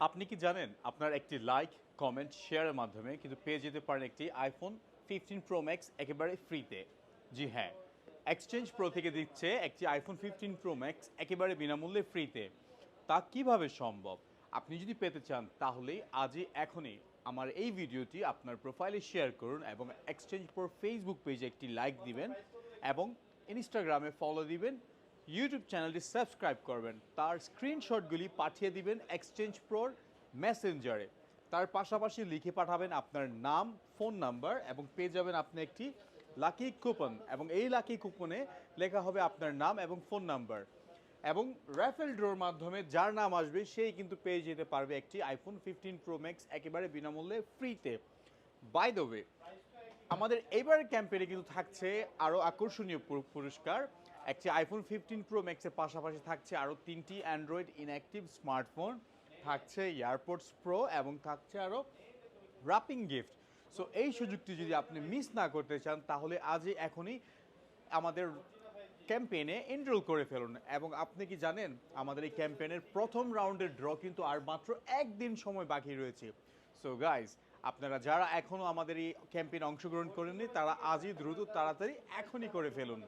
আপনি কি জানেন আপনার একটি লাইক, কমেন্ট, শেয়ারের মাধ্যমে কিন্তু পেয়ে যেতে পারেন একটি আইফোন 15 প্রো ম্যাক্স একেবারে ফ্রিতে। জি হ্যাঁ, এক্সচেঞ্জ প্রো থেকে দিচ্ছে একটি আইফোন 15 প্রো ম্যাক্স একেবারে বিনামূল্যে ফ্রিতে। তা কিভাবে সম্ভব? আপনি যদি পেতে চান তাহলেই আজই এখনই আমার এই ভিডিওটি আপনার প্রোফাইলে শেয়ার করুন এবং এক্সচেঞ্জ প্রোর ফেসবুক পেজে একটি লাইক দিবেন এবং ইনস্টাগ্রামে ফলো দিবেন, ইউটিউব চ্যানেলটি সাবস্ক্রাইব করবেন, তার স্ক্রিনশটগুলি পাঠিয়ে দিবেন এক্সচেঞ্জ প্রোর মেসেঞ্জারে। তার পাশাপাশি লিখে পাঠাবেন আপনার নাম, ফোন নাম্বার এবং পেয়ে যাবেন আপনি একটি লাকি কুপন এবং এই লাকি কুপনে লেখা হবে আপনার নাম এবং ফোন নাম্বার এবং র্যাফেল ড্রোর মাধ্যমে যার নাম আসবে সেই কিন্তু পেয়ে যেতে পারবে একটি আইফোন 15 প্রো ম্যাক্স একেবারে বিনামূল্যে ফ্রিতে। বাই দ্য ওয়ে, আমাদের এইবারের ক্যাম্পেইনে কিন্তু থাকছে আরও আকর্ষণীয় পুরস্কার। একটি আইফোন 15 প্রো ম্যাক্সের পাশাপাশি থাকছে আরও 3টি অ্যান্ড্রয়েড ইনঅ্যাক্টিভ স্মার্টফোন, থাকছে এয়ারপোর্টস প্রো এবং থাকছে আরও র্যাপিং গিফট। সো এই সুযোগটি যদি আপনি মিস না করতে চান তাহলে আজই এখনই আমাদের ক্যাম্পেইনে এনরোল করে ফেলুন। এবং আপনি কি জানেন আমাদের এই ক্যাম্পেইনের প্রথম রাউন্ডের ড্র কিন্তু আর মাত্র একদিন সময় বাকি রয়েছে। সো গাইজ, আপনারা যারা এখনও আমাদের এই ক্যাম্পেইনে অংশগ্রহণ করেননি তারা আজই দ্রুত তাড়াতাড়ি এখনই করে ফেলুন।